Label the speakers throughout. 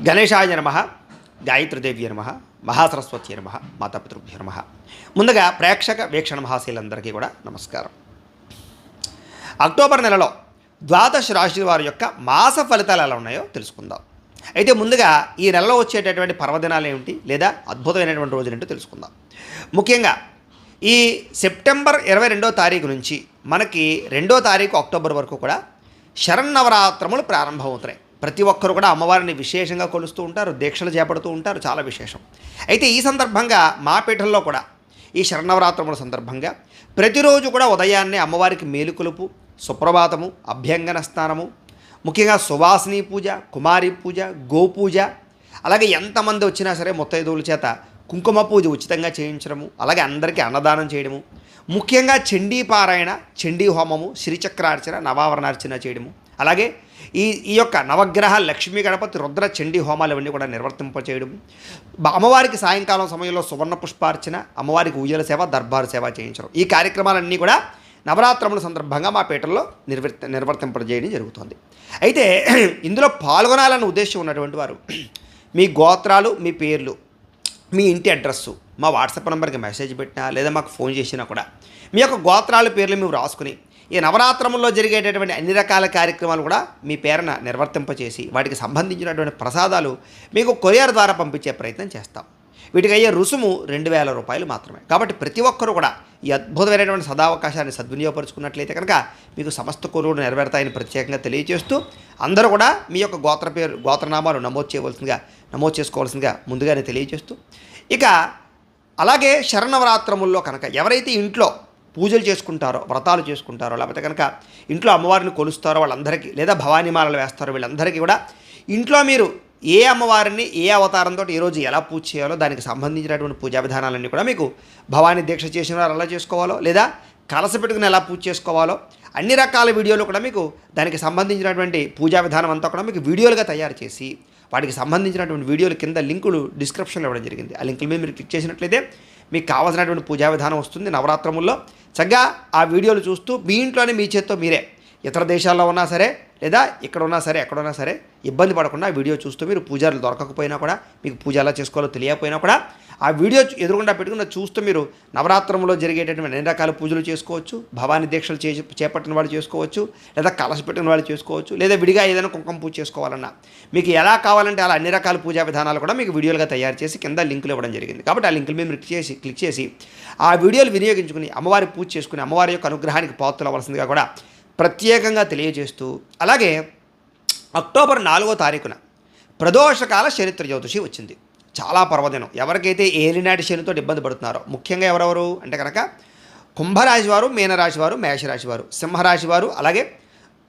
Speaker 1: గణేశాయ నమః, గాయత్రీదేవ్య నమః, మహాసరస్వతి నమః, మాతాపితృభ్యో నమః. ముందుగా ప్రేక్షక వీక్షణ మహాశీలందరికీ కూడా నమస్కారం. అక్టోబర్ నెలలో ద్వాదశ రాశి వారి యొక్క మాస ఫలితాలు ఎలా ఉన్నాయో తెలుసుకుందాం. అయితే ముందుగా ఈ నెలలో వచ్చేటటువంటి పర్వదినాలు ఏమిటి లేదా అద్భుతమైనటువంటి రోజులు ఏంటో తెలుసుకుందాం. ముఖ్యంగా ఈ సెప్టెంబర్ 22వ తారీఖు నుంచి మనకి 2వ తారీఖు అక్టోబర్ వరకు కూడా శరన్నవరాత్రములు ప్రారంభమవుతున్నాయి. ప్రతి ఒక్కరు కూడా అమ్మవారిని విశేషంగా కొలుస్తూ ఉంటారు, దీక్షలు చేపడుతూ ఉంటారు, చాలా విశేషం. అయితే ఈ సందర్భంగా మా పీఠంలో కూడా ఈ శరన్నవరాత్రముల సందర్భంగా ప్రతిరోజు కూడా ఉదయాన్నే అమ్మవారికి మేలుకొలుపు, సుప్రభాతము, అభ్యంగన స్నానము, ముఖ్యంగా సువాసిని పూజ, కుమారి పూజ, గోపూజ, అలాగే ఎంతమంది వచ్చినా సరే ముత్తైదువుల చేత కుంకుమ పూజ ఉచితంగా చేయించడము, అలాగే అందరికీ అన్నదానం చేయడము, ముఖ్యంగా చండీ పారాయణ, చండీ హోమము, శ్రీచక్రార్చన, నవావరణార్చన చేయడము, అలాగే ఈ యొక్క నవగ్రహ లక్ష్మీ గణపతి రుద్ర చండీ హోమాలు ఇవన్నీ కూడా నిర్వర్తింపచేయడం, అమ్మవారికి సాయంకాలం సమయంలో సువర్ణ పుష్పార్చన, అమ్మవారికి ఊయల సేవ, దర్బారు సేవ చేయించడం, ఈ కార్యక్రమాలన్నీ కూడా నవరాత్రముల సందర్భంగా మా పీఠంలో నిర్వర్తింపజేయడం జరుగుతుంది. అయితే ఇందులో పాల్గొనాలన్న ఉద్దేశం ఉన్నటువంటి వారు మీ గోత్రాలు, మీ పేర్లు, మీ ఇంటి అడ్రస్సు మా వాట్సాప్ నెంబర్కి మెసేజ్ పెట్టినా లేదా మాకు ఫోన్ చేసినా కూడా మీ యొక్క గోత్రాల పేర్లు మేము రాసుకుని ఈ నవరాత్రముల్లో జరిగేటటువంటి అన్ని రకాల కార్యక్రమాలు కూడా మీ పేరున నిర్వర్తింపచేసి వాటికి సంబంధించినటువంటి ప్రసాదాలు మీకు కొరియర్ ద్వారా పంపించే ప్రయత్నం చేస్తాం. వీటికి అయ్యే రుసుము 2,000 రూపాయలు మాత్రమే. కాబట్టి ప్రతి ఒక్కరూ కూడా ఈ అద్భుతమైనటువంటి సదావకాశాన్ని సద్వినియోగపరుచుకున్నట్లయితే కనుక మీకు సమస్త కోరికలు నెరవేరుతాయని ప్రత్యేకంగా తెలియజేస్తూ అందరూ కూడా మీ యొక్క గోత్రనామాలు నమోదు చేసుకోవాల్సిందిగా ముందుగానే తెలియజేస్తూ, ఇక అలాగే శరన్నవరాత్రముల్లో కనుక ఎవరైతే ఇంట్లో పూజలు చేసుకుంటారో, వ్రతాలు చేసుకుంటారో, లేకపోతే కనుక ఇంట్లో అమ్మవారిని కొలుస్తారో వాళ్ళందరికీ, లేదా భవానీమాలలు వేస్తారో వీళ్ళందరికీ కూడా ఇంట్లో మీరు ఏ అమ్మవారిని ఏ అవతారంతో ఈరోజు ఎలా పూజ చేయాలో దానికి సంబంధించినటువంటి పూజా విధానాలన్నీ కూడా మీకు భవానీ దీక్ష చేసిన వారు ఎలా చేసుకోవాలో, లేదా కలస పెట్టుకుని ఎలా పూజ చేసుకోవాలో అన్ని రకాల వీడియోలు కూడా మీకు దానికి సంబంధించినటువంటి పూజా విధానం అంతా కూడా మీకు వీడియోలుగా తయారు చేసి వాటికి సంబంధించినటువంటి వీడియోలు కింద లింకులు డిస్క్రిప్షన్లో ఇవ్వడం జరిగింది. ఆ లింకుల మీద మీరు క్లిక్ చేసినట్లయితే మీకు కావాల్సినటువంటి పూజా విధానం వస్తుంది. నవరాత్రముల్లో చక్కగా ఆ వీడియోలు చూస్తూ మీ ఇంట్లోనే మీ చేత్తో మీరే ఇతర దేశాల్లో ఉన్నా సరే లేదా ఇక్కడ ఉన్నా సరే ఎక్కడున్నా సరే ఇబ్బంది పడకుండా వీడియో చూస్తూ మీరు పూజలు దొరకకపోయినా కూడా, మీకు పూజ ఎలా చేసుకోవాలో తెలియకపోయినా కూడా ఆ వీడియో ఎదురుగుండా పెట్టుకుని చూస్తూ మీరు నవరాత్రంలో జరిగేటటువంటి అన్ని రకాల పూజలు చేసుకోవచ్చు. భవానీ దీక్షలు చేపట్టిన వాళ్ళు చేసుకోవచ్చు, లేదా కలశ పెట్టిన వాళ్ళు చేసుకోవచ్చు, లేదా విడిగా ఏదైనా కుంకుమ పూజ చేసుకోవాలన్నా మీకు ఎలా కావాలంటే అలా అన్ని రకాల పూజా విధానాలు కూడా మీకు వీడియోలుగా తయారు చేసి కింద లింకులు ఇవ్వడం జరిగింది. కాబట్టి ఆ లింకుల మీద మీరు క్లిక్ చేసి ఆ వీడియోలు వినియోగించుకుని అమ్మవారి పూజ చేసుకుని అమ్మవారి యొక్క అనుగ్రహానికి పాత్రలు అవ్వాల్సిందిగా కూడా ప్రత్యేకంగా తెలియజేస్తూ, అలాగే అక్టోబర్ 4వ తారీఖున ప్రదోషకాల శని త్రయోదశి వచ్చింది. చాలా పర్వదినం. ఎవరికైతే ఏలినాటి శనితో ఇబ్బంది పడుతున్నారో, ముఖ్యంగా ఎవరెవరు అంటే కనుక కుంభరాశి వారు, మీనరాశి వారు, మేషరాశి వారు, సింహరాశి వారు, అలాగే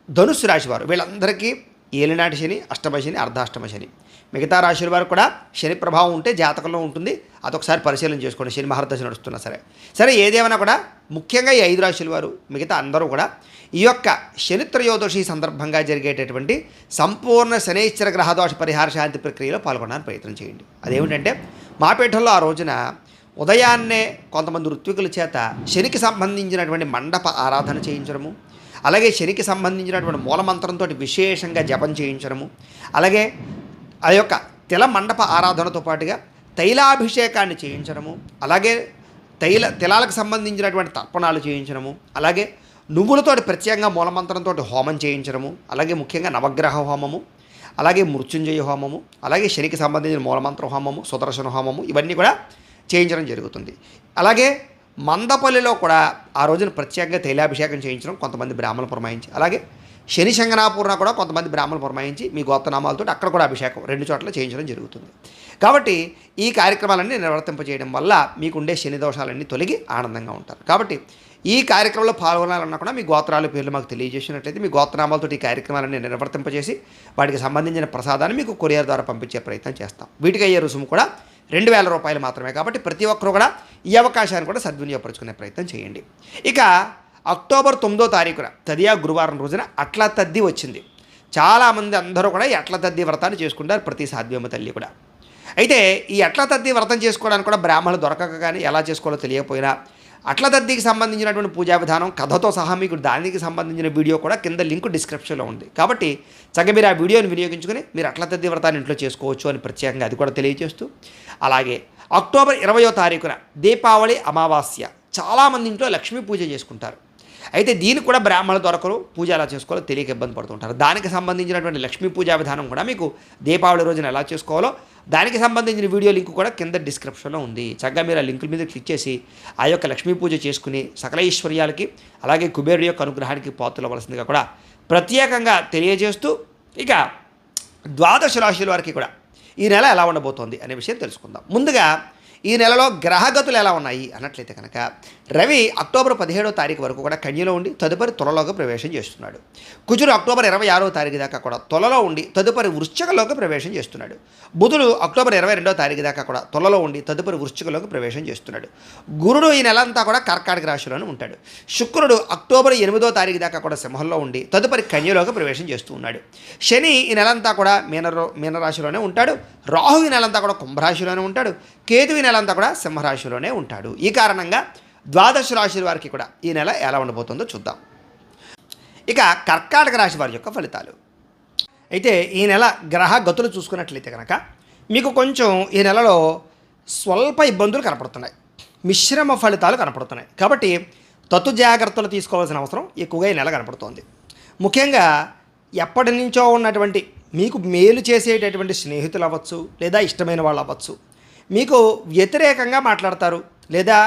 Speaker 1: ధనుస్సు రాశి వారు, వీళ్ళందరికీ ఏలినాటి శని, అష్టమ శని, అర్ధాష్టమ శని. మిగతా రాశుల వారు కూడా శని ప్రభావం ఉంటే జాతకంలో ఉంటుంది. అదొకసారి పరిశీలన చేసుకోండి. శని మహర్దశ నడుస్తున్నా సరే ఏదేమైనా కూడా ముఖ్యంగా ఈ 5 రాశుల వారు మిగతా అందరూ కూడా ఈ యొక్క శని త్రయోదశి సందర్భంగా జరిగేటటువంటి సంపూర్ణ శనైశ్చర గ్రహదోష పరిహార శాంతి ప్రక్రియలో పాల్గొనడానికి ప్రయత్నం చేయండి. అదేమిటంటే మా పీఠంలో ఆ రోజున ఉదయాన్నే కొంతమంది ఋత్వికుల చేత శనికి సంబంధించినటువంటి మండప ఆరాధన చేయించడము, అలాగే శనికి సంబంధించినటువంటి మూలమంత్రంతో విశేషంగా జపం చేయించడము, అలాగే ఆ యొక్క తిల మండప ఆరాధనతో పాటుగా తైలాభిషేకాన్ని చేయించడము, అలాగే తిలాలకు సంబంధించినటువంటి తర్పణాలు చేయించడము, అలాగే నువ్వులతోటి ప్రత్యేకంగా మూలమంత్రంతో హోమం చేయించడము, అలాగే ముఖ్యంగా నవగ్రహ హోమము, అలాగే మృత్యుంజయ హోమము, అలాగే శనికి సంబంధించిన మూలమంత్ర హోమము, సుదర్శన హోమము, ఇవన్నీ కూడా చేయించడం జరుగుతుంది. అలాగే మందపల్లిలో కూడా ఆ రోజున ప్రత్యేకంగా తైలాభిషేకం చేయించడం కొంతమంది బ్రాహ్మణులు పురమాయించి, అలాగే శని శంగనాపూర్ణ కూడా కొంతమంది బ్రాహ్మణులు పురమాయించి మీ గోత్రనామాలతో అక్కడ కూడా అభిషేకం 2 చోట్ల చేయించడం జరుగుతుంది. కాబట్టి ఈ కార్యక్రమాలన్నీ నిర్వర్తింపజేయడం వల్ల మీకుండే శని దోషాలన్నీ తొలగి ఆనందంగా ఉంటారు. కాబట్టి ఈ కార్యక్రమంలో పాల్గొనాలన్నా కూడా మీ గోత్రాల పేర్లు మాకు తెలియజేసినట్లయితే మీ గోత్రనామాలతో ఈ కార్యక్రమాలన్నీ నిర్వర్తింపజేసి వాటికి సంబంధించిన ప్రసాదాన్ని మీకు కొరియర్ ద్వారా పంపించే ప్రయత్నం చేస్తాం. వీటికి అయ్యే రుసుము కూడా 2,000 రూపాయలు మాత్రమే. కాబట్టి ప్రతి ఒక్కరూ కూడా ఈ అవకాశాన్ని కూడా సద్వినియోగపరుచుకునే ప్రయత్నం చేయండి. ఇక అక్టోబర్ 9వ తారీఖున తదియా గురువారం రోజున అట్ల తద్ది వచ్చింది. చాలామంది అందరూ కూడా ఈ అట్ల తద్ది వ్రతాన్ని చేసుకుంటారు, ప్రతి సాధ్యమ్మ తల్లి కూడా. అయితే ఈ అట్ల తద్ది వ్రతం చేసుకోవడానికి కూడా బ్రాహ్మణులు దొరకక కానీ ఎలా చేసుకోవాలో తెలియకపోయినా అట్లతద్దికి సంబంధించినటువంటి పూజా విధానం కథతో సహా మీకు దానికి సంబంధించిన వీడియో కూడా కింద లింక్ డిస్క్రిప్షన్లో ఉంది. కాబట్టి చక్కగా మీరు ఆ వీడియోని వినియోగించుకుని మీరు అట్లతద్ది వ్రతాన్ని ఇంట్లో చేసుకోవచ్చు అని ప్రత్యేకంగా అది కూడా తెలియజేస్తూ, అలాగే అక్టోబర్ 20వ తారీఖున దీపావళి అమావాస్య చాలామంది ఇంట్లో లక్ష్మీ పూజ చేసుకుంటారు. అయితే దీనికి కూడా బ్రాహ్మణుల దొరకరు, పూజ ఎలా చేసుకోవాలో తెలియక ఇబ్బంది పడుతుంటారు. దానికి సంబంధించినటువంటి లక్ష్మీ పూజా విధానం కూడా మీకు దీపావళి రోజున ఎలా చేసుకోవాలో దానికి సంబంధించిన వీడియో లింక్ కూడా కింద డిస్క్రిప్షన్లో ఉంది. చక్కగా మీరు ఆ లింకుల మీద క్లిక్ చేసి ఆ యొక్క లక్ష్మీ పూజ చేసుకుని సకల ఐశ్వర్యాలకి అలాగే కుబేరుడి యొక్క అనుగ్రహానికి పాత్రలవలసిందిగా కూడా ప్రత్యేకంగా తెలియజేస్తూ, ఇక ద్వాదశ రాశుల వారికి కూడా ఈ నెల ఎలా ఉండబోతోంది అనే విషయం తెలుసుకుందాం. ముందుగా ఈ నెలలో గ్రహగతులు ఎలా ఉన్నాయి అన్నట్లయితే కనుక రవి అక్టోబర్ 17వ తారీఖు వరకు కూడా కన్యలో ఉండి తదుపరి తులలోకి ప్రవేశం చేస్తున్నాడు. కుజుడు అక్టోబర్ 26వ తారీఖు దాకా కూడా తులలో ఉండి తదుపరి వృశ్చికలోకి ప్రవేశం చేస్తున్నాడు. బుధుడు అక్టోబర్ 22వ తారీఖు దాకా కూడా తులలో ఉండి తదుపరి వృశ్చికలోకి ప్రవేశం చేస్తున్నాడు. గురుడు ఈ నెల అంతా కూడా కర్కాటక రాశిలోనే ఉంటాడు. శుక్రుడు అక్టోబర్ 8వ తారీఖు దాకా కూడా సింహంలో ఉండి తదుపరి కన్యలోకి ప్రవేశం చేస్తూ ఉన్నాడు. శని ఈ నెలంతా కూడా మీనరాశిలోనే ఉంటాడు. రాహు ఈ నెలంతా కూడా కుంభరాశిలోనే ఉంటాడు. కేతు ఈ నెలంతా కూడా సింహరాశిలోనే ఉంటాడు. ఈ కారణంగా ద్వాదశ రాశుల వారికి కూడా ఈ నెల ఎలా ఉండబోతుందో చూద్దాం. ఇక కర్కాటక రాశి వారి యొక్క ఫలితాలు. అయితే ఈ నెల గ్రహ గతులు చూసుకున్నట్లయితే కనుక మీకు కొంచెం ఈ నెలలో స్వల్ప ఇబ్బందులు కనపడుతున్నాయి, మిశ్రమ ఫలితాలు కనపడుతున్నాయి. కాబట్టి తత్తు జాగ్రత్తలు తీసుకోవాల్సిన అవసరం ఎక్కువగా ఈ నెల కనపడుతోంది. ముఖ్యంగా ఎప్పటి నుంచో ఉన్నటువంటి మీకు మేలు చేసేటటువంటి స్నేహితులు అవ్వచ్చు, లేదా ఇష్టమైన వాళ్ళు అవ్వచ్చు, మీకు వ్యతిరేకంగా మాట్లాడతారు లేదా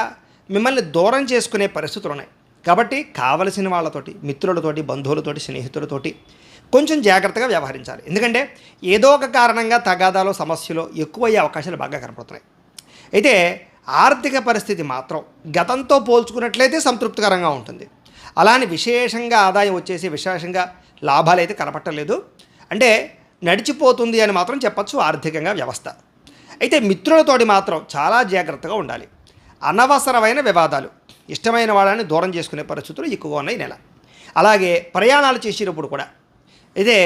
Speaker 1: మిమ్మల్ని దూరం చేసుకునే పరిస్థితులు ఉన్నాయి. కాబట్టి కావలసిన వాళ్ళతోటి, మిత్రులతోటి, బంధువులతోటి, స్నేహితులతోటి కొంచెం జాగ్రత్తగా వ్యవహరించాలి. ఎందుకంటే ఏదో ఒక కారణంగా తగాదాలు, సమస్యలు ఎక్కువయ్యే అవకాశాలు బాగా కనపడుతున్నాయి. అయితే ఆర్థిక పరిస్థితి మాత్రం గతంతో పోల్చుకున్నట్లయితే సంతృప్తికరంగా ఉంటుంది. అలానే విశేషంగా ఆదాయం వచ్చేసి విశేషంగా లాభాలు అయితే కనపట్టలేదు. అంటే నడిచిపోతుంది అని మాత్రం చెప్పచ్చు ఆర్థికంగా వ్యవస్థ. అయితే మిత్రులతోటి మాత్రం చాలా జాగ్రత్తగా ఉండాలి. అనవసరమైన వివాదాలు, ఇష్టమైన వాళ్ళని దూరం చేసుకునే పరిస్థితులు ఎక్కువగా ఉన్నాయి నెల. అలాగే ప్రయాణాలు చేసేటప్పుడు కూడా ఇదే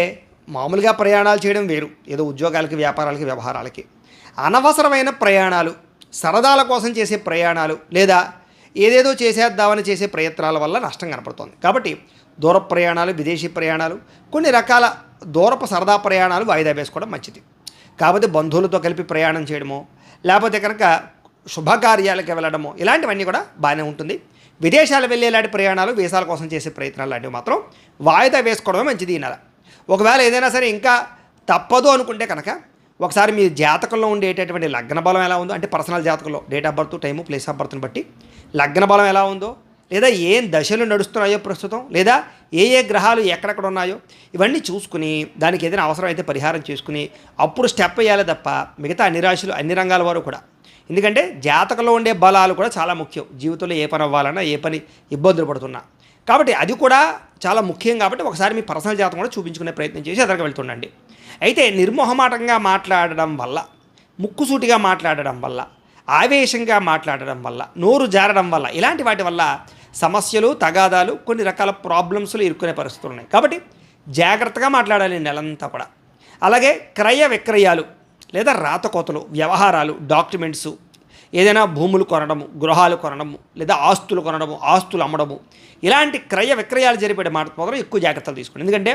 Speaker 1: మామూలుగా ప్రయాణాలు చేయడం వేరు, ఏదో ఉద్యోగాలకి, వ్యాపారాలకి, వ్యవహారాలకి. అనవసరమైన ప్రయాణాలు, సరదాల కోసం చేసే ప్రయాణాలు లేదా ఏదేదో చేసేద్దామని చేసే ప్రయత్నాల వల్ల నష్టం కనపడుతుంది. కాబట్టి దూర ప్రయాణాలు, విదేశీ ప్రయాణాలు, కొన్ని రకాల దూరపు సరదా ప్రయాణాలు వాయిదా వేసుకోవడం మంచిది. కాకపోతే బంధువులతో కలిపి ప్రయాణం చేయడమో లేకపోతే కనుక శుభకార్యాలకు వెళ్ళడమో ఇలాంటివన్నీ కూడా బాగానే ఉంటుంది. విదేశాలు వెళ్ళేలాంటి ప్రయాణాలు, వీసాల కోసం చేసే ప్రయత్నాలు లాంటివి మాత్రం వాయిదా వేసుకోవడమే మంచిది ఈ నెల. ఒకవేళ ఏదైనా సరే ఇంకా తప్పదు అనుకుంటే కనుక ఒకసారి మీ జాతకంలో ఉండేటటువంటి లగ్న బలం ఎలా ఉందో, అంటే పర్సనల్ జాతకంలో date of birth, time, place of బర్త్ని బట్టి లగ్న బలం ఎలా ఉందో, లేదా ఏం దశలు నడుస్తున్నాయో ప్రస్తుతం, లేదా ఏ ఏ గ్రహాలు ఎక్కడెక్కడ ఉన్నాయో ఇవన్నీ చూసుకుని దానికి ఏదైనా అవసరం అయితే పరిహారం చేసుకుని అప్పుడు స్టెప్ వేయాలి తప్ప మిగతా అన్ని రాశులు, అన్ని రంగాల వారు కూడా. ఎందుకంటే జాతకంలో ఉండే బలాలు కూడా చాలా ముఖ్యం జీవితంలో. ఏ పని అవ్వాలన్నా, ఏ పని ఇబ్బందులు పడుతున్నా, కాబట్టి అది కూడా చాలా ముఖ్యం. కాబట్టి ఒకసారి మీ పర్సనల్ జాతకం కూడా చూపించుకునే ప్రయత్నం చేసి ఎదురుగా వెళ్తుండండి. అయితే నిర్మోహమాటంగా మాట్లాడడం వల్ల, ముక్కుసూటిగా మాట్లాడడం వల్ల, ఆవేశంగా మాట్లాడడం వల్ల, నోరు జారడం వల్ల, ఇలాంటి వాటి వల్ల సమస్యలు, తగాదాలు, కొన్ని రకాల ప్రాబ్లమ్స్లు ఇరుక్కునే పరిస్థితులు ఉన్నాయి. కాబట్టి జాగ్రత్తగా మాట్లాడాలి నెలంతా కూడా. అలాగే క్రయ విక్రయాలు లేదా రాతకోతలు, వ్యవహారాలు, డాక్యుమెంట్సు, ఏదైనా భూములు కొనడము, గృహాలు కొనడము, లేదా ఆస్తులు కొనడము, ఆస్తులు అమ్మడము, ఇలాంటి క్రయ విక్రయాలు జరిపే మాట మాత్రం ఎక్కువ జాగ్రత్తలు తీసుకోండి. ఎందుకంటే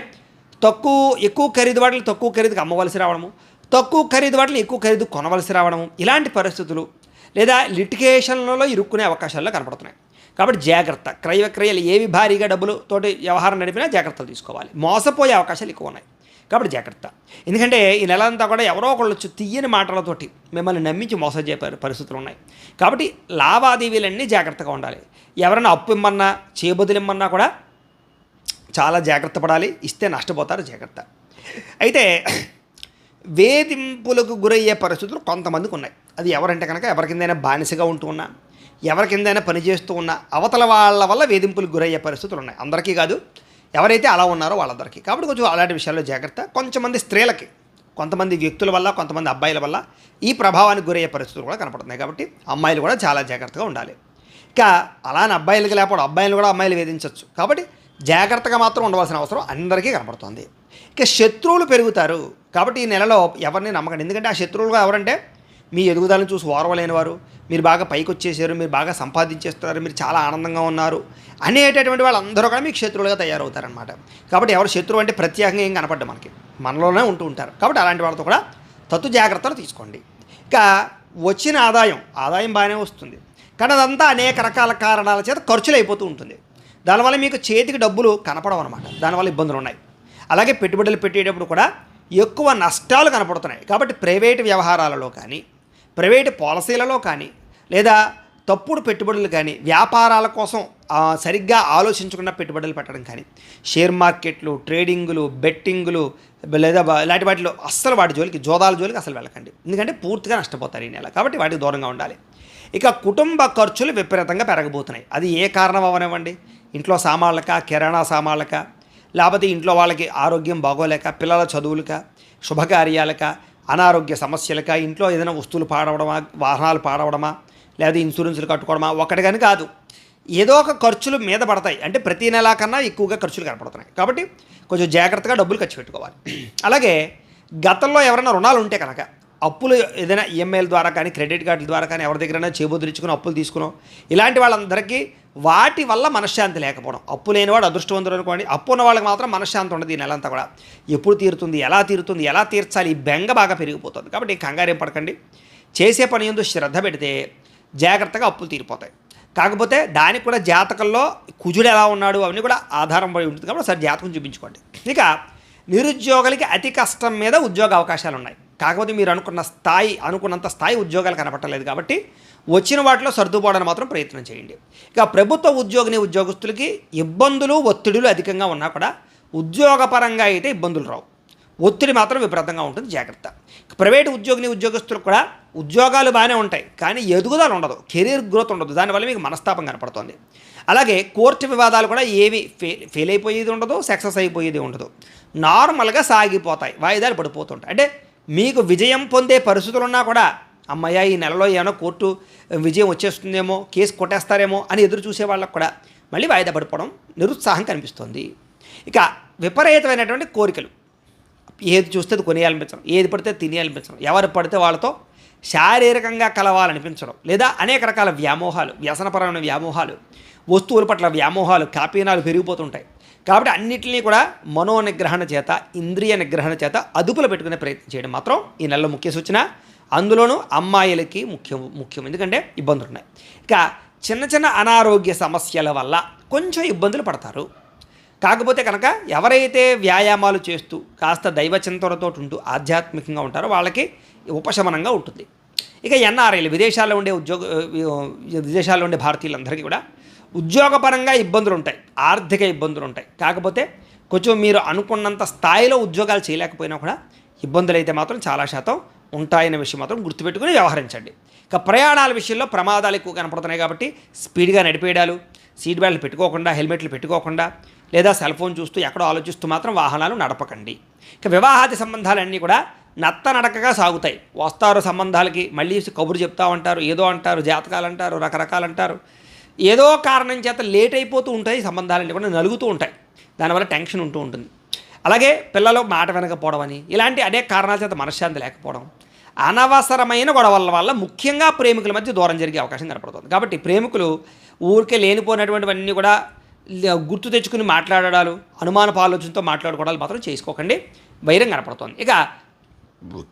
Speaker 1: ఎక్కువ ఖరీదు వాటిని తక్కువ ఖరీదుకి అమ్మవలసి రావడము, తక్కువ ఖరీదు వాటిని ఎక్కువ ఖరీదు కొనవలసి రావడము, ఇలాంటి పరిస్థితులు లేదా లిటిగేషన్లలో ఇరుక్కునే అవకాశాల్లో కనపడుతున్నాయి. కాబట్టి జాగ్రత్త. క్రయ విక్రయాలు ఏవి భారీగా డబ్బులతోటి వ్యవహారం నడిపినా జాగ్రత్తలు తీసుకోవాలి. మోసపోయే అవకాశాలు ఎక్కువ ఉన్నాయి. కాబట్టి జాగ్రత్త. ఎందుకంటే ఈ నెల అంతా కూడా ఎవరో ఒకళ్ళు తీయని మాటలతోటి మిమ్మల్ని నమ్మించి మోసం చేసే పరిస్థితులు ఉన్నాయి. కాబట్టి లావాదేవీలన్నీ జాగ్రత్తగా ఉండాలి. ఎవరైనా అప్పు ఇమ్మన్నా, చేబదులిమ్మన్నా కూడా చాలా జాగ్రత్త పడాలి. ఇస్తే నష్టపోతారు, జాగ్రత్త. అయితే వేధింపులకు గురయ్యే పరిస్థితులు కొంతమందికి ఉన్నాయి. అది ఎవరంటే కనుక ఎవరి కిందైనా బానిసగా ఉంటూ ఉన్నా, ఎవరి కిందైనా పనిచేస్తూ ఉన్నా అవతల వాళ్ళ వల్ల వేధింపులకు గురయ్యే పరిస్థితులు ఉన్నాయి. అందరికీ కాదు, ఎవరైతే అలా ఉన్నారో వాళ్ళందరికీ. కాబట్టి కొంచెం అలాంటి విషయాల్లో జాగ్రత్త. కొంతమంది స్త్రీలకి, కొంతమంది వ్యక్తుల వల్ల, కొంతమంది అబ్బాయిల వల్ల ఈ ప్రభావానికి గురయ్యే పరిస్థితులు కూడా కనపడుతున్నాయి. కాబట్టి అమ్మాయిలు కూడా చాలా జాగ్రత్తగా ఉండాలి. ఇక అలానే అబ్బాయిలకి లేకపోవడం, అబ్బాయిలు కూడా అమ్మాయిలు వేధించవచ్చు. కాబట్టి జాగ్రత్తగా మాత్రం ఉండవలసిన అవసరం అందరికీ కనపడుతుంది. ఇక శత్రువులు పెరుగుతారు. కాబట్టి ఈ నెలలో ఎవరిని నమ్మకండి. ఎందుకంటే ఆ శత్రువులుగా ఎవరంటే మీ ఎదుగుదలను చూసి ఓర్వలేని వారు, మీరు బాగా పైకి వచ్చేసారు, మీరు బాగా సంపాదించేస్తున్నారు, మీరు చాలా ఆనందంగా ఉన్నారు అనేటటువంటి వాళ్ళందరూ కూడా మీకు శత్రువులుగా తయారవుతారనమాట. కాబట్టి ఎవరు శత్రువు అంటే ప్రత్యేకంగా ఏం కనపడ్డ మనలోనే ఉంటూ ఉంటారు. కాబట్టి అలాంటి వాళ్ళతో కూడా తత్తు జాగ్రత్తలు తీసుకోండి. ఇక వచ్చిన ఆదాయం బాగానే వస్తుంది, కానీ అదంతా అనేక రకాల కారణాల చేత ఖర్చులు అయిపోతూ ఉంటుంది. దానివల్ల మీకు చేతికి డబ్బులు కనపడవు అనమాట. దానివల్ల ఇబ్బందులు ఉన్నాయి. అలాగే పెట్టుబడులు పెట్టేటప్పుడు కూడా ఎక్కువ నష్టాలు కనపడుతున్నాయి. కాబట్టి ప్రైవేటు వ్యవహారాలలో కానీ, ప్రైవేటు పాలసీలలో కానీ, లేదా తప్పుడు పెట్టుబడులు కానీ, వ్యాపారాల కోసం సరిగ్గా ఆలోచించకుండా పెట్టుబడులు పెట్టడం కానీ, షేర్ మార్కెట్లు, ట్రేడింగులు, బెట్టింగులు లేదా ఇలాంటి వాటిలో అస్సలు వాటి జోలికి, జోదాల జోలికి అసలు వెళ్ళకండి. ఎందుకంటే పూర్తిగా నష్టపోతారు ఈ నెల. కాబట్టి వాటికి దూరంగా ఉండాలి. ఇక కుటుంబ ఖర్చులు విపరీతంగా పెరగబోతున్నాయి. అది ఏ కారణం అవనివ్వండి, ఇంట్లో సామాన్లక, కిరాణా సామాన్లక, లేకపోతే ఇంట్లో వాళ్ళకి ఆరోగ్యం బాగోలేక, పిల్లల చదువులక, శుభకార్యాలక, అనారోగ్య సమస్యలక, ఇంట్లో ఏదైనా వస్తువులు పాడవడమా, వాహనాలు పాడవడమా, లేదా ఇన్సూరెన్సులు కట్టుకోవడమా, ఒకటి కానీ కాదు, ఏదో ఒక ఖర్చులు మీద పడతాయి. అంటే ప్రతి నెల కన్నా ఎక్కువగా ఖర్చులు కనపడుతున్నాయి. కాబట్టి కొంచెం జాగ్రత్తగా డబ్బులు ఖర్చు పెట్టుకోవాలి. అలాగే గతంలో ఎవరైనా రుణాలు ఉంటే కనుక అప్పులు ఏదైనా ఈఎంఐల ద్వారా కానీ, క్రెడిట్ కార్డుల ద్వారా కానీ ఎవరి దగ్గరైనా చేబుదిరించుకుని అప్పులు తీసుకున్నాం, ఇలాంటి వాళ్ళందరికీ వాటి వల్ల మనశ్శాంతి లేకపోవడం. అప్పు లేనివాడు అదృష్టవంతుడు అనుకోండి. అప్పు ఉన్న వాళ్ళకి మాత్రం మనశ్శాంతి ఉండదు ఈ నెలంతా కూడా. ఎప్పుడు తీరుతుంది, ఎలా తీర్చాలి, ఈ బెంగ బాగా పెరిగిపోతుంది. కాబట్టి కంగారేం పడకండి. చేసే పని యందు శ్రద్ధ పెడితే జాగ్రత్తగా అప్పులు తీరిపోతాయి. కాకపోతే దానికి కూడా జాతకంలో కుజుడు ఎలా ఉన్నాడు అవన్నీ కూడా ఆధారం పడి ఉంటుంది. కాబట్టి ఒకసారి జాతకం చూపించుకోండి. ఇక నిరుద్యోగులకి అతి కష్టం మీద ఉద్యోగ అవకాశాలు ఉన్నాయి. కాకపోతే మీరు అనుకున్నంత స్థాయి ఉద్యోగాలు కనపట్టలేదు. కాబట్టి వచ్చిన వాటిలో సర్దుపోవడానికి మాత్రం ప్రయత్నం చేయండి. ఇక ప్రభుత్వ ఉద్యోగస్తులకి ఇబ్బందులు, ఒత్తిడులు అధికంగా ఉన్నా కూడా ఉద్యోగపరంగా అయితే ఇబ్బందులు రావు. ఒత్తిడి మాత్రం విపరీతంగా ఉంటుంది. జాగ్రత్త. ప్రైవేటు ఉద్యోగస్తులకు కూడా ఉద్యోగాలు బాగానే ఉంటాయి, కానీ ఎదుగుదల ఉండదు, కెరీర్ గ్రోత్ ఉండదు. దానివల్ల మీకు మనస్తాపం కనపడుతుంది. అలాగే కోర్టు వివాదాలు కూడా ఏవి ఫెయిల్ అయిపోయేది ఉండదు, సక్సెస్ అయిపోయేది ఉండదు. నార్మల్గా సాగిపోతాయి, వాయిదాలు పడిపోతుంటాయి. అంటే మీకు విజయం పొందే పరిస్థితులు ఉన్నా కూడా అమ్మయ్య ఈ నెలలో ఏమైనా కోర్టు విజయం వచ్చేస్తుందేమో, కేసు కొట్టేస్తారేమో అని ఎదురు చూసే వాళ్ళకు కూడా మళ్ళీ వాయిదా పడిపోవడం, నిరుత్సాహం కనిపిస్తుంది. ఇక విపరీతమైనటువంటి కోరికలు, ఏది చూస్తే అది కొనియాలనిపించడం, ఏది పడితే తినేయాలనిపించడం, ఎవరు పడితే వాళ్ళతో శారీరకంగా కలవాలనిపించడం, లేదా అనేక రకాల వ్యామోహాలు, వ్యసనపరమైన వ్యామోహాలు, వస్తువుల పట్ల వ్యామోహాలు, కాపీనాలు పెరిగిపోతుంటాయి. కాబట్టి అన్నింటినీ కూడా మనోనిగ్రహణ చేత, ఇంద్రియ నిగ్రహణ చేత అదుపులో పెట్టుకునే ప్రయత్నం చేయడం మాత్రం ఈ నెలలో ముఖ్య సూచన. అందులోనూ అమ్మాయిలకి ముఖ్యం, ఎందుకంటే ఇబ్బందులు ఉన్నాయి. ఇక చిన్న అనారోగ్య సమస్యల వల్ల కొంచెం ఇబ్బందులు పడతారు. కాకపోతే కనుక ఎవరైతే వ్యాయామాలు చేస్తూ కాస్త దైవచింతనతో ఉంటూ ఆధ్యాత్మికంగా ఉంటారో వాళ్ళకి ఉపశమనంగా ఉంటుంది. ఇక ఎన్ఆర్ఐలు, విదేశాల్లో ఉండే భారతీయులందరికీ కూడా ఉద్యోగపరంగా ఇబ్బందులు ఉంటాయి, ఆర్థిక ఇబ్బందులు ఉంటాయి. కాకపోతే కొంచెం మీరు అనుకున్నంత స్థాయిలో ఉద్యోగాలు చేయలేకపోయినా కూడా ఇబ్బందులు అయితే మాత్రం చాలా శాతం ఉంటాయనే విషయం మాత్రం గుర్తుపెట్టుకుని వ్యవహరించండి. ఇక ప్రయాణాల విషయంలో ప్రమాదాలు ఎక్కువ కనపడుతున్నాయి. కాబట్టి స్పీడ్గా నడిపేయడాలు, సీట్ బెల్ట్లు పెట్టుకోకుండా, హెల్మెట్లు పెట్టుకోకుండా, లేదా సెల్ ఫోన్ చూస్తూ ఎక్కడో ఆలోచిస్తూ మాత్రం వాహనాలు నడపకండి. ఇక వివాహాది సంబంధాలన్నీ కూడా నత్తనడకగా సాగుతాయి. వస్తారు సంబంధాలకి, మళ్ళీ కబురు చెప్తా ఉంటారు, ఏదో అంటారు, జాతకాలు అంటారు, రకరకాలు అంటారు. ఏదో కారణం చేత లేట్ అయిపోతూ ఉంటాయి. సంబంధాలన్నీ కూడా నలుగుతూ ఉంటాయి. దానివల్ల టెన్షన్ ఉంటూ ఉంటుంది. అలాగే పిల్లలు మాట వెనకపోవడం అని, ఇలాంటి అనేక కారణాల చేత మనశ్శాంతి లేకపోవడం, అనవసరమైన గొడవల వల్ల ముఖ్యంగా ప్రేమికుల మధ్య దూరం జరిగే అవకాశం కనపడుతుంది. కాబట్టి ప్రేమికులు ఊరికే లేనిపోయినటువంటివన్నీ కూడా గుర్తు తెచ్చుకుని మాట్లాడాలు, అనుమానపు ఆలోచనతో మాట్లాడుకోవడాలు మాత్రం చేసుకోకండి. వైరం కనపడుతుంది. ఇక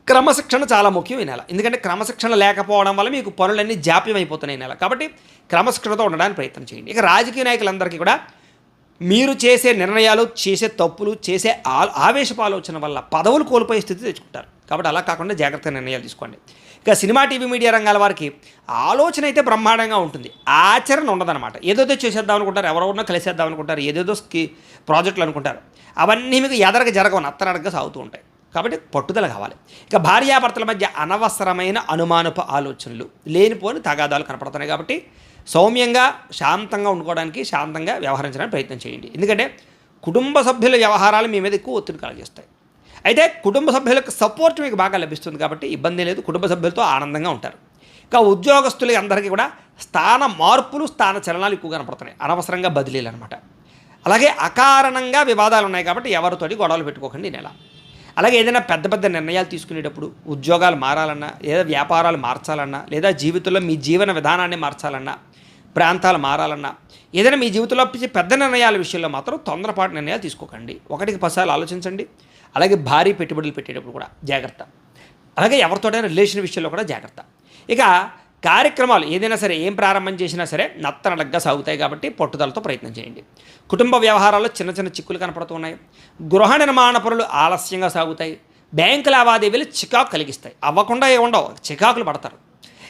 Speaker 1: క్రమశిక్షణ చాలా ముఖ్యం ఈ నెల. ఎందుకంటే క్రమశిక్షణ లేకపోవడం వల్ల మీకు పనులన్నీ జాప్యం అయిపోతున్నాయి ఈ నెల. కాబట్టి క్రమశిక్షణతో ఉండడానికి ప్రయత్నం చేయండి. ఇక రాజకీయ నాయకులందరికీ కూడా మీరు చేసే నిర్ణయాలు, చేసే తప్పులు, చేసే ఆవేశపు ఆలోచన వల్ల పదవులు కోల్పోయే స్థితి తెచ్చుకుంటారు. కాబట్టి అలా కాకుండా జాగ్రత్తగా నిర్ణయాలు తీసుకోండి. ఇక సినిమా, టీవీ, మీడియా రంగాల వారికి ఆలోచన అయితే బ్రహ్మాండంగా ఉంటుంది, ఆచరణ ఉండదన్నమాట. ఏదేదో చేసేద్దాం అనుకుంటారు, ఎవరెవరినో కలిసేద్దాం అనుకుంటారు, ఏదేదో ప్రాజెక్టులు అనుకుంటారు. అవన్నీ మీకు జరగవు, నత్తనడగా సాగుతూ ఉంటాయి. కాబట్టి పట్టుదల కావాలి. ఇక భార్యాభర్తల మధ్య అనవసరమైన అనుమానపు ఆలోచనలు, లేనిపోని తగాదాలు కనపడుతున్నాయి. కాబట్టి సౌమ్యంగా, శాంతంగా ఉండుకోవడానికి, శాంతంగా వ్యవహరించడానికి ప్రయత్నం చేయండి. ఎందుకంటే కుటుంబ సభ్యుల వ్యవహారాలు మీ మీద ఎక్కువ ఒత్తిడి కలుగజేస్తాయి. అయితే కుటుంబ సభ్యులకు సపోర్ట్ మీకు బాగా లభిస్తుంది. కాబట్టి ఇబ్బంది లేదు, కుటుంబ సభ్యులతో ఆనందంగా ఉంటారు. ఇక ఉద్యోగస్తులు అందరికీ కూడా స్థాన మార్పులు, స్థాన చలనాలు ఎక్కువ కనపడుతున్నాయి. అనవసరంగా బదిలీలు అనమాట. అలాగే అకారణంగా వివాదాలు ఉన్నాయి. కాబట్టి ఎవరితోటి గొడవలు పెట్టుకోకండి ఈ నెల. అలాగే ఏదైనా పెద్ద పెద్ద నిర్ణయాలు తీసుకునేటప్పుడు ఉద్యోగాలు మారాలన్నా, లేదా వ్యాపారాలు మార్చాలన్నా, లేదా జీవితంలో మీ జీవన విధానాన్ని మార్చాలన్నా, ప్రాంతాలు మారాలన్నా, ఏదైనా మీ జీవితంలో పెద్ద నిర్ణయాల విషయంలో మాత్రం తొందరపాటు నిర్ణయాలు తీసుకోకండి. ఒకటికి 10 సార్లు ఆలోచించండి. అలాగే భారీ పెట్టుబడులు పెట్టేటప్పుడు కూడా జాగ్రత్త. అలాగే ఎవరితోటైనా రిలేషన్ విషయంలో కూడా జాగ్రత్త. ఇక కార్యక్రమాలు ఏదైనా సరే, ఏం ప్రారంభం చేసినా సరే నత్తనడగ్గా సాగుతాయి కాబట్టి పట్టుదలతో ప్రయత్నం చేయండి. కుటుంబ వ్యవహారాల్లో చిన్న చిన్న చిక్కులు కనపడుతున్నాయి. గృహ నిర్మాణ పనులు ఆలస్యంగా సాగుతాయి. బ్యాంకు లావాదేవీలు చికాకు కలిగిస్తాయి. అవ్వకుండా ఉండవు, చికాకులు పడతారు.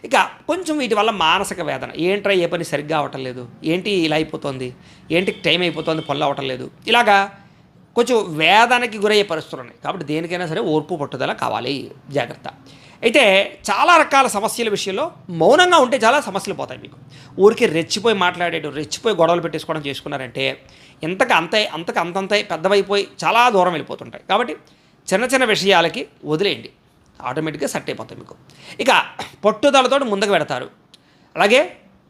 Speaker 1: ఇక కొంచెం వీటి వల్ల మానసిక వేదన, ఏంట్రా ఏ పని సరిగ్గా అవ్వటం లేదు, ఏంటి ఇలా అయిపోతుంది, ఏంటి టైం అయిపోతుంది, పనులు అవ్వటం లేదు, ఇలాగా కొంచెం వేదనకి గురయ్యే పరిస్థితులు ఉన్నాయి. కాబట్టి దేనికైనా సరే ఓర్పు పట్టుదల కావాలి, జాగ్రత్త. అయితే చాలా రకాల సమస్యల విషయంలో మౌనంగా ఉంటే చాలా సమస్యలు పోతాయి. మీకు ఊరికి రెచ్చిపోయి రెచ్చిపోయి గొడవలు పెట్టేసుకోవడం చేసుకున్నారంటే అంతంతే పెద్దవైపోయి చాలా దూరం వెళ్ళిపోతుంటాయి. కాబట్టి చిన్న చిన్న విషయాలకి వదిలేయండి, ఆటోమేటిక్గా సెట్ అయిపోతాయి మీకు. ఇక పట్టుదలతో ముందుకు పెడతారు. అలాగే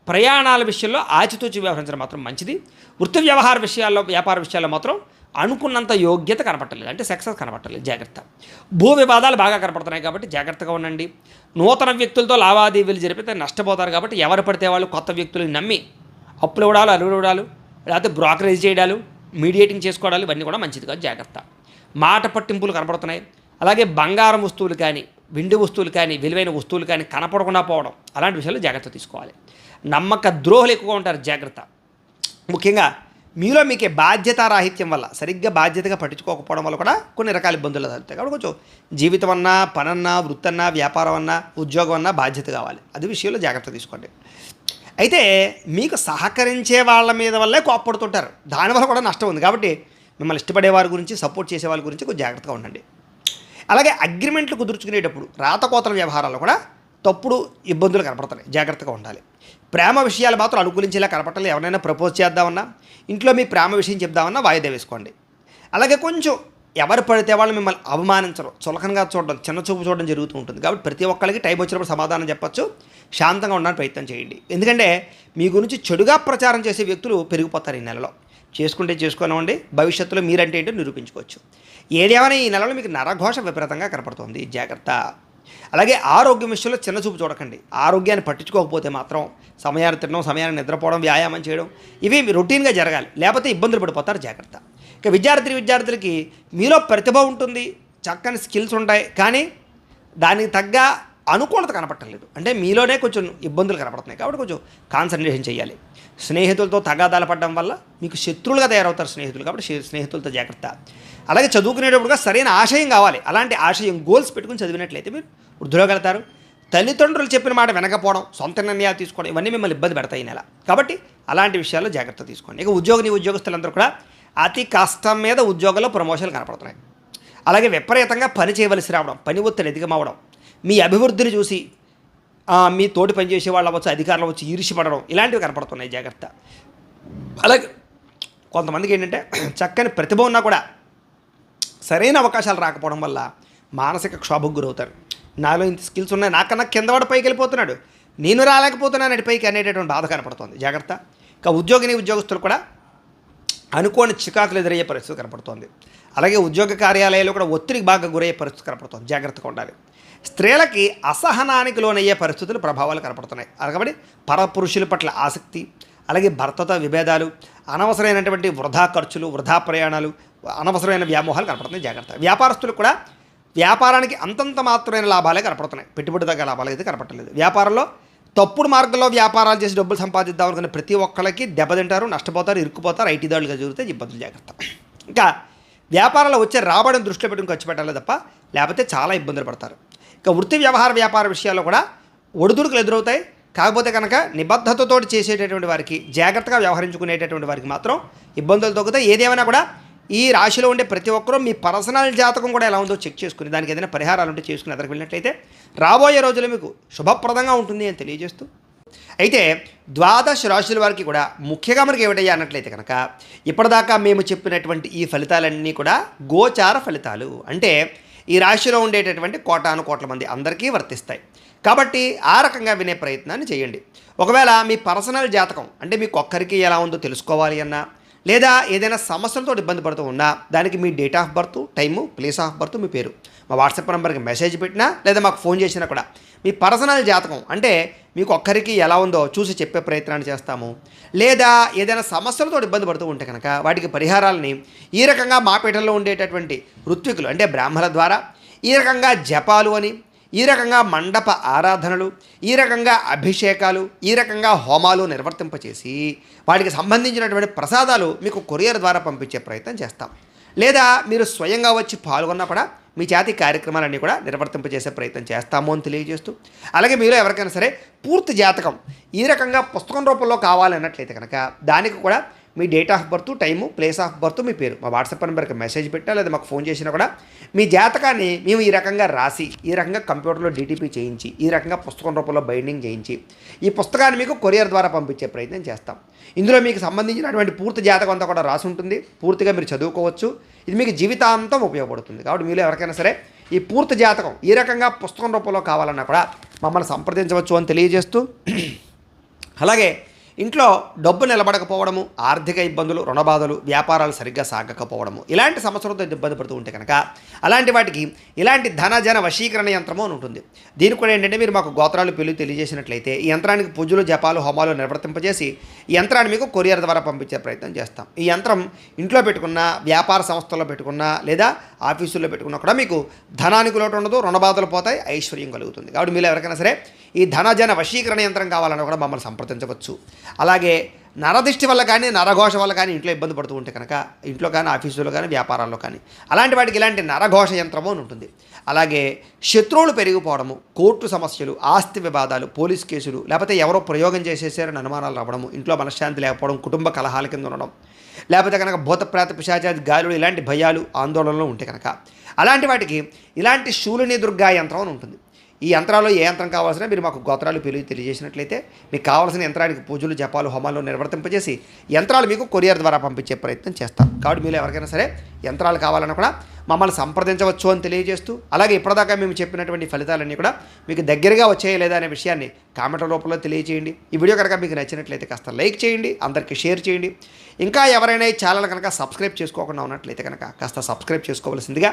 Speaker 1: ప్రయాణాల విషయంలో ఆచితూచి వ్యవహరించడం మాత్రం మంచిది. వృత్తి వ్యాపార విషయాల్లో మాత్రం అనుకున్నంత యోగ్యత కనపట్టలేదు, అంటే సక్సెస్ కనపట్టలేదు, జాగ్రత్త. భూ వివాదాలు బాగా కనపడుతున్నాయి కాబట్టి జాగ్రత్తగా ఉండండి. నూతన వ్యక్తులతో లావాదేవీలు జరిపితే నష్టపోతారు కాబట్టి ఎవరు పడితే వాళ్ళు కొత్త వ్యక్తులను నమ్మి అప్పులు ఇవ్వడాలు, అరువులు ఇవ్వడాలు, లేకపోతే బ్రోకరేజ్ చేయడాలు, మీడియేటింగ్ చేసుకోవడాలు ఇవన్నీ కూడా మంచిది కాదు, జాగ్రత్త. మాట పట్టింపులు కనపడుతున్నాయి. అలాగే బంగారం వస్తువులు కానీ, వెండి వస్తువులు కానీ, విలువైన వస్తువులు కానీ కనపడకుండా పోవడం, అలాంటి విషయాల్లో జాగ్రత్త తీసుకోవాలి. నమ్మక ద్రోహులు ఎక్కువగా ఉంటారు, జాగ్రత్త. ముఖ్యంగా మీకే బాధ్యతారాహిత్యం వల్ల, సరిగ్గా బాధ్యతగా పట్టించుకోకపోవడం వల్ల కూడా కొన్ని రకాల ఇబ్బందులు తగులుతాయి. కాబట్టి కొంచెం జీవితం అన్నా, పనన్నా, వృత్తన్నా, వ్యాపారం అన్నా, ఉద్యోగం అన్నా బాధ్యత కావాలి. అది విషయంలో జాగ్రత్త తీసుకోండి. అయితే మీకు సహకరించే వాళ్ళ మీద వల్లే కోప్పడుతుంటారు, దానివల్ల కూడా నష్టం ఉంది. కాబట్టి మిమ్మల్ని ఇష్టపడే వారి గురించి, సపోర్ట్ చేసే వాళ్ళ గురించి కొంచెం జాగ్రత్తగా ఉండండి. అలాగే అగ్రిమెంట్లు కుదుర్చుకునేటప్పుడు రాతకోతల వ్యవహారాల్లో కూడా తప్పుడు ఇబ్బందులు కనపడుతున్నాయి, జాగ్రత్తగా ఉండాలి. ప్రేమ విషయాలు మాత్రం అనుకూలించేలా కనపడాలి. ఎవరైనా ప్రపోజ్ చేద్దామన్నా, ఇంట్లో మీ ప్రేమ విషయం చెప్దామన్నా వాయిదా వేసుకోండి. అలాగే కొంచెం ఎవరు పడితే వాళ్ళు మిమ్మల్ని అవమానించడం, చులకనగా చూడడం, చిన్న చూపు చూడడం జరుగుతూ ఉంటుంది. కాబట్టి ప్రతి ఒక్కరికి టైం వచ్చినప్పుడు సమాధానం చెప్పచ్చు, శాంతంగా ఉండడానికి ప్రయత్నం చేయండి. ఎందుకంటే మీ గురించి చెడుగా ప్రచారం చేసే వ్యక్తులు పెరిగిపోతారు ఈ నెలలో. చేసుకోనివ్వండి, భవిష్యత్తులో మీరంటే ఏంటో నిరూపించుకోవచ్చు. ఏదేమైనా ఈ నెలలో మీకు నరఘోష విపరీతంగా కనపడుతుంది, జాగ్రత్త. అలాగే ఆరోగ్యం విషయంలో చిన్న చూపు చూడకండి. ఆరోగ్యాన్ని పట్టించుకోకపోతే మాత్రం సమయాన్ని తినడం, సమయాన్ని నిద్రపోవడం, వ్యాయామం చేయడం ఇవి రొటీన్గా జరగాలి, లేకపోతే ఇబ్బందులు పడిపోతారు, జాగ్రత్త. ఇక విద్యార్థులకి మీలో ప్రతిభ ఉంటుంది, చక్కని స్కిల్స్ ఉంటాయి, కానీ దానికి తగ్గ అనుకూలత కనపట్టలేదు. అంటే మీలోనే కొంచెం ఇబ్బందులు కనపడుతున్నాయి. కాబట్టి కొంచెం కాన్సన్ట్రేషన్ చేయాలి. స్నేహితులతో తగాదాలు పడడం వల్ల మీకు శత్రువులుగా తయారవుతారు స్నేహితులు. కాబట్టి స్నేహితులతో జాగ్రత్త. అలాగే చదువుకునేటప్పుడుగా సరైన ఆశయం కావాలి. అలాంటి ఆశయం, గోల్స్ పెట్టుకుని చదివినట్లయితే మీరు వృద్ధిలోకి వెళ్తారు. తల్లిదండ్రులు చెప్పిన మాట వినకపోవడం, సొంత నిర్ణయాలు తీసుకోవడం ఇవన్నీ మిమ్మల్ని ఇబ్బంది పెడతాయి ఈ నెల. కాబట్టి అలాంటి విషయాల్లో జాగ్రత్త తీసుకోండి. ఇక ఉద్యోగస్తులందరూ కూడా అతి కష్టం మీద ఉద్యోగంలో ప్రమోషన్లు కనపడుతున్నాయి. అలాగే విపరీతంగా పని చేయవలసి రావడం, పని ఒత్తిడి అధికమవడం, మీ అభివృద్ధిని చూసి మీ తోటి పనిచేసే వాళ్ళు అవ్వచ్చు, అధికారులు వచ్చి ఈర్ష్యపడడం, ఇలాంటివి కనపడుతున్నాయి, జాగ్రత్త. అలాగే కొంతమందికి ఏంటంటే చక్కని ప్రతిభ ఉన్నా కూడా సరైన అవకాశాలు రాకపోవడం వల్ల మానసిక క్షోభకు గురవుతారు. నాలో ఇంత స్కిల్స్ ఉన్నాయి, నాకన్నా కిందవాడు పైకి వెళ్ళిపోతున్నాడు, నేను రాలేకపోతున్నాను పైకి అనేటటువంటి బాధ కనపడుతుంది, జాగ్రత్త. ఇక ఉద్యోగస్తులు కూడా అనుకోని చికాకులు ఎదురయ్యే పరిస్థితి కనపడుతోంది. అలాగే ఉద్యోగ కార్యాలయాల్లో కూడా ఒత్తిడికి బాగా గురయ్యే పరిస్థితి కనపడుతుంది, జాగ్రత్తగా ఉండాలి. స్త్రీలకి అసహనానికి లోనయ్యే పరిస్థితులు, ప్రభావాలు కనపడుతున్నాయి. కాబట్టి పరపురుషుల పట్ల ఆసక్తి, అలాగే భర్తతో విభేదాలు, అనవసరమైనటువంటి వృధా ఖర్చులు, వృధా ప్రయాణాలు, అనవసరమైన వ్యామోహాలు కనపడుతున్నాయి, జాగ్రత్త. వ్యాపారస్తులు కూడా వ్యాపారానికి అంతంత మాత్రమైన లాభాలే కనపడుతున్నాయి, పెట్టుబడి తగ్గ లాభాలు అయితే కనపడలేదు. వ్యాపారంలో తప్పుడు మార్గంలో వ్యాపారాలు చేసి డబ్బులు సంపాదిద్దాం అనుకునే ప్రతి ఒక్కరికి దెబ్బతింటారు, నష్టపోతారు, ఇరుక్కుపోతారు, ఐటీ దాడులుగా జరిగితే ఇబ్బందులు, జాగ్రత్త. ఇంకా వ్యాపారంలో వచ్చే రాబడిని దృష్టిలో పెట్టుకుని ఖర్చు పెట్టాలి తప్ప లేకపోతే చాలా ఇబ్బందులు పడతారు. ఇక వృత్తి వ్యాపార విషయాల్లో కూడా ఒడిదుడుకులు ఎదురవుతాయి. కాకపోతే కనుక నిబద్ధతతో చేసేటటువంటి వారికి, జాగ్రత్తగా వ్యవహరించుకునేటటువంటి వారికి మాత్రం ఇబ్బందులు తగ్గుతాయి. ఏదేమైనా కూడా ఈ రాశిలో ఉండే ప్రతి ఒక్కరూ మీ పర్సనల్ జాతకం కూడా ఎలా ఉందో చెక్ చేసుకుని దానికి ఏదైనా పరిహారాలు ఉంటే చేసుకుని ఎదురుకు వెళ్ళినట్లయితే రాబోయే రోజులు మీకు శుభప్రదంగా ఉంటుంది అని తెలియజేస్తూ, అయితే ద్వాదశ రాశుల వారికి కూడా ముఖ్యంగా మనకి ఏమిటయ్యా అన్నట్లయితే కనుక ఇప్పటిదాకా మేము చెప్పినటువంటి ఈ ఫలితాలన్నీ కూడా గోచార ఫలితాలు. అంటే ఈ రాశిలో ఉండేటటువంటి కోటాను మంది అందరికీ వర్తిస్తాయి. కాబట్టి ఆ రకంగా వినే ప్రయత్నాన్ని చేయండి. ఒకవేళ మీ పర్సనల్ జాతకం అంటే మీకు ఒక్కరికి ఎలా ఉందో తెలుసుకోవాలి అన్నా, లేదా ఏదైనా సమస్యలతో ఇబ్బంది పడుతూ ఉన్నా దానికి మీ date of birth, time, place of birth, మీ పేరు మా వాట్సాప్ నెంబర్కి మెసేజ్ పెట్టినా లేదా మాకు ఫోన్ చేసినా కూడా మీ పర్సనల్ జాతకం అంటే మీకు ఒక్కరికి ఎలా ఉందో చూసి చెప్పే ప్రయత్నాన్ని చేస్తాము. లేదా ఏదైనా సమస్యలతో ఇబ్బంది పడుతూ ఉంటే కనుక వాటికి పరిహారాలని ఈ రకంగా మా పీఠంలో ఉండేటటువంటి ఋత్వికులు అంటే బ్రాహ్మణుల ద్వారా ఈ రకంగా జపాలు అని, ఈ రకంగా మండప ఆరాధనలు, ఈ రకంగా అభిషేకాలు, ఈ రకంగా హోమాలు నిర్వర్తింపచేసి వాటికి సంబంధించినటువంటి ప్రసాదాలు మీకు కొరియర్ ద్వారా పంపించే ప్రయత్నం చేస్తాం. లేదా మీరు స్వయంగా వచ్చి పాల్గొన్నా కూడా మీ చేతి కార్యక్రమాలన్నీ కూడా నిర్వర్తింపజేసే ప్రయత్నం చేస్తాము అని తెలియజేస్తూ, అలాగే మీలో ఎవరికైనా సరే పూర్తి జాతకం ఈ రకంగా పుస్తకం రూపంలో కావాలన్నట్లయితే కనుక దానికి కూడా మీ date of birth, time, place of birth, మీ పేరు మా వాట్సాప్ నెంబర్కి మెసేజ్ పెట్టా లేదా మాకు ఫోన్ చేసినా కూడా మీ జాతకాన్ని మేము ఈ రకంగా రాసి ఈ రకంగా కంప్యూటర్లో డీటీపీ చేయించి ఈ రకంగా పుస్తకం రూపంలో బైండింగ్ చేయించి ఈ పుస్తకాన్ని మీకు కొరియర్ ద్వారా పంపించే ప్రయత్నం చేస్తాం. ఇందులో మీకు సంబంధించినటువంటి పూర్తి జాతకం అంతా కూడా రాసి ఉంటుంది. పూర్తిగా మీరు చదువుకోవచ్చు. ఇది మీకు జీవితాంతం ఉపయోగపడుతుంది. కాబట్టి మీలో ఎవరికైనా సరే ఈ పూర్తి జాతకం ఈ రకంగా పుస్తకం రూపంలో కావాలన్నా కూడా మమ్మల్ని సంప్రదించవచ్చు అని తెలియజేస్తూ, అలాగే ఇంట్లో డబ్బు నిలబడకపోవడము, ఆర్థిక ఇబ్బందులు, రుణబాధలు, వ్యాపారాలు సరిగ్గా సాగకపోవడము ఇలాంటి సమస్యలతో ఇబ్బంది పడుతూ ఉంటే కనుక అలాంటి వాటికి ఇలాంటి ధనజన వశీకరణ యంత్రము అని ఉంటుంది. దీనికి కూడా ఏంటంటే మీరు మాకు గోత్రాలు పెళ్లి తెలియజేసినట్లయితే ఈ యంత్రానికి పూజలు, జపాలు, హోమాలు నిర్వర్తింపజేసి ఈ యంత్రాన్ని మీకు కొరియర్ ద్వారా పంపించే ప్రయత్నం చేస్తాం. ఈ యంత్రం ఇంట్లో పెట్టుకున్న, వ్యాపార సంస్థల్లో పెట్టుకున్నా లేదా ఆఫీసుల్లో పెట్టుకున్నా కూడా మీకు ధనానికి లోటు ఉండదు, రుణబాధలు పోతాయి, ఐశ్వర్యం కలుగుతుంది. కాబట్టి మీరు ఎవరికైనా సరే ఈ ధనజన వశీకరణ యంత్రం కావాలన్నా కూడా మమ్మల్ని సంప్రదించవచ్చు. అలాగే నరదిష్టి వల్ల కానీ, నరఘోష వల్ల కానీ ఇంట్లో ఇబ్బంది పడుతూ ఉంటే కనుక ఇంట్లో కానీ, ఆఫీసులో కానీ, వ్యాపారాల్లో కానీ అలాంటి వాటికి ఇలాంటి నరఘోష యంత్రము అని ఉంటుంది. అలాగే శత్రువులు పెరిగిపోవడము, కోర్టు సమస్యలు, ఆస్తి వివాదాలు, పోలీస్ కేసులు, లేకపోతే ఎవరో ప్రయోగం చేసేసారని అనుమానాలు రావడము, ఇంట్లో మనశ్శాంతి లేకపోవడం, కుటుంబ కలహాల కింద ఉండడం, లేకపోతే కనుక భూతప్రేత పిశాచాది గాలులు ఇలాంటి భయాలు, ఆందోళనలు ఉంటే కనుక అలాంటి వాటికి ఇలాంటి శూలిని దుర్గా యంత్రం అని ఉంటుంది. ఈ యంత్రాల్లో ఏ యంత్రం కావాల్సిన మీరు మాకు గోత్రాలు పేర్లు తెలియజేసినట్లయితే మీకు కావాల్సిన యంత్రానికి పూజలు, జపాలు, హోమాలు నిర్వర్తింపజేసి యంత్రాలు మీకు కొరియర్ ద్వారా పంపించే ప్రయత్నం చేస్తాం. కాబట్టి మీరు ఎవరికైనా సరే యంత్రాలు కావాలన్నా కూడా మమ్మల్ని సంప్రదించవచ్చు అని తెలియజేస్తూ, అలాగే ఇప్పటిదాకా మేము చెప్పినటువంటి ఫలితాలన్నీ కూడా మీకు దగ్గరగా వచ్చాయా లేదా అనే విషయాన్ని కామెంట్ రూపంలో తెలియజేయండి. ఈ వీడియో కనుక మీకు నచ్చినట్లయితే కాస్త లైక్ చేయండి, అందరికీ షేర్ చేయండి. ఇంకా ఎవరైనా ఈ ఛానల్ కనుక సబ్స్క్రైబ్ చేసుకోకుండా ఉన్నట్లయితే కనుక కాస్త సబ్స్క్రైబ్ చేసుకోవాల్సిందిగా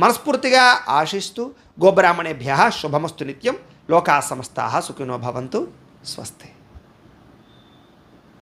Speaker 1: మనస్ఫూర్తిగా ఆశిస్తూ, గోబ్రాహ్మణేభ్యః శుభమస్తు నిత్యం, లోకాః సమస్తాః సుఖినో భవంతు. స్వస్తి.